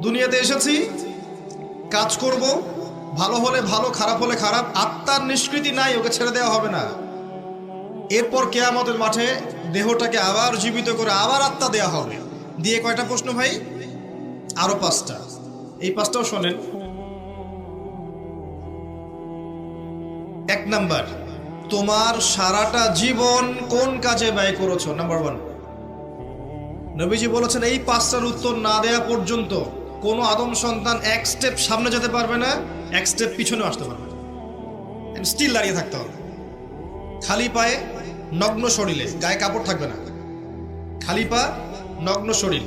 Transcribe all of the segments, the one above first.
দুনিয়াতে এসেছি, কাজ করব, ভালো হলে ভালো, খারাপ হলে খারাপ। আত্মার নিষ্কৃতি নাই, ওকে ছেড়ে দেওয়া হবে না। এরপর কিয়ামতের মাঠে দেহটাকে আবার জীবিত করে আবার আত্মা দেওয়া হবে। দিয়ে কয়টা প্রশ্ন ভাই? আরো 5টা। এই 5টাও শোনেন। 1 নাম্বার, তোমার সারাটা জীবন কোন কাজে ব্যয় করেছো? নাম্বার 1। নবীজি বলেছেন এই 5টার উত্তর না দেয়া পর্যন্ত কোনো আদম সন্তান 1 স্টেপ সামনে যেতে পারবে না, 1 স্টেপ পিছনে আসতে পারবে না, স্টিল দাঁড়িয়ে থাকতে হবে। খালি পায়ে, নগ্ন শরীরে, গায়ে কাপড় থাকবে না, খালি পা, নগ্ন শরীর।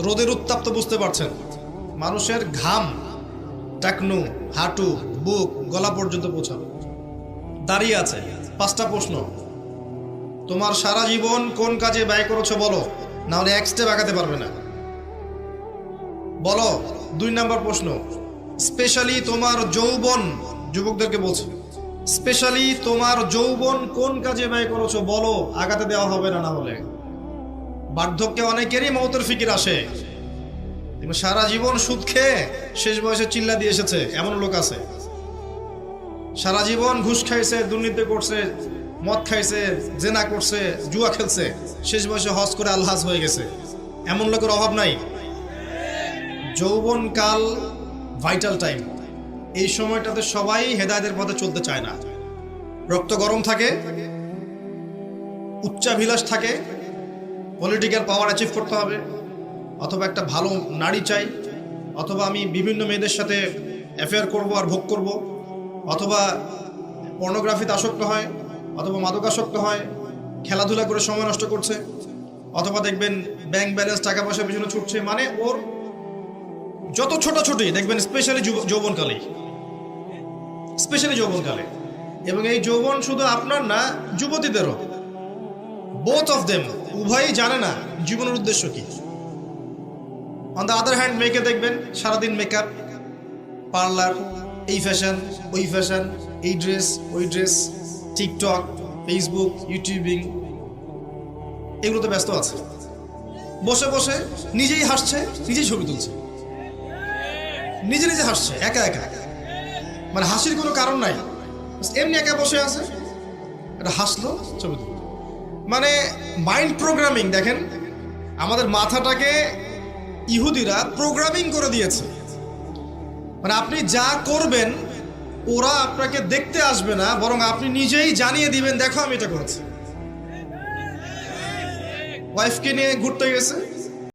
রোদের উত্তাপ তো বুঝতে পারছেন, মানুষের ঘাম টাকনু, হাঁটু, বুক, গলা পর্যন্ত পৌঁছাবে। দাঁড়িয়ে আছে। 5টা প্রশ্ন। তোমার সারা জীবন কোন কাজে ব্যয় করেছো বলো, না হলে 1 স্টেপ আগাতে পারবে না। বলো। 2 নাম্বার প্রশ্ন, স্পেশালি তোমার যৌবন, যুবকদেরকে বলছি, স্পেশালি তোমার যৌবন কোন কাজে ব্যয় করেছো বলো, আগাতে দেওয়া হবে না। না হলে বার্ধক্যে অনেকেরই মৌতের ফিকির আসে। সারা জীবন সুদ খেয়ে শেষ বয়সে চিল্লা দিয়ে এসেছে, এমন লোক আছে। সারা জীবন ঘুষ খাইছে, দুর্নীতি করছে, মদ খাইছে, জেনা করছে, জুয়া খেলছে, শেষ বয়সে হজ করে আলহাজ হয়ে গেছে। এমন লোকের অভাব নাই। যৌবনকাল ভাইটাল টাইম। এই সময়টাতে সবাই হেদায়েতের পথে চলতে চায় না। রক্ত গরম থাকে, উচ্চাভিলাষ থাকে, পলিটিক্যাল পাওয়ার অ্যাচিভ করতে হবে, অথবা একটা ভালো নারী চাই, অথবা আমি বিভিন্ন মেয়েদের সাথে অ্যাফেয়ার করব আর ভোগ করব, অথবা পর্নোগ্রাফিতে আসক্ত হয়, অথবা মাদকাসক্ত হয়, খেলাধুলা করে সময় নষ্ট করছে, অথবা দেখবেন ব্যাংক ব্যালেন্স, টাকা পয়সার পিছনে ছুটছে। মানে ওর যত ছোটাছুটি দেখবেন স্পেশালি যৌবনকালে, স্পেশালি যৌবনকালে। এবং এই যৌবন শুধু আপনার না, যুবতীদেরও। বোথ অফ দেম, উভয়ই জানে না জীবনের উদ্দেশ্য কি। অন দ্য আদার হ্যান্ড মেয়েকে দেখবেন সারাদিন মেকআপ, পার্লার, এই ফ্যাশন, ওই ফ্যাশন, এই ড্রেস, ওই ড্রেস, টিকটক, ফেসবুক, ইউটিউবিং, এগুলোতে ব্যস্ত আছে। বসে বসে নিজেই হাসছে, নিজেই ছবি তুলছে, নিজে নিজে হাসছে একা একা। মানে হাসির কোনো কারণ নাই, এমনি একা বসে আছে, এটা হাসলো, ছবি তুলল। মানে মাইন্ড প্রোগ্রামিং। দেখেন, আমাদের মাথাটাকে ইহুদিরা প্রোগ্রামিং করে দিয়েছে। মানে আপনি যা করবেন ওরা আপনাকে দেখতে আসবে না, বরং আপনি নিজেই জানিয়ে দিবেন, দেখো আমি এটা করেছি। ওয়াইফকে নিয়ে ঘুরতে গেছে,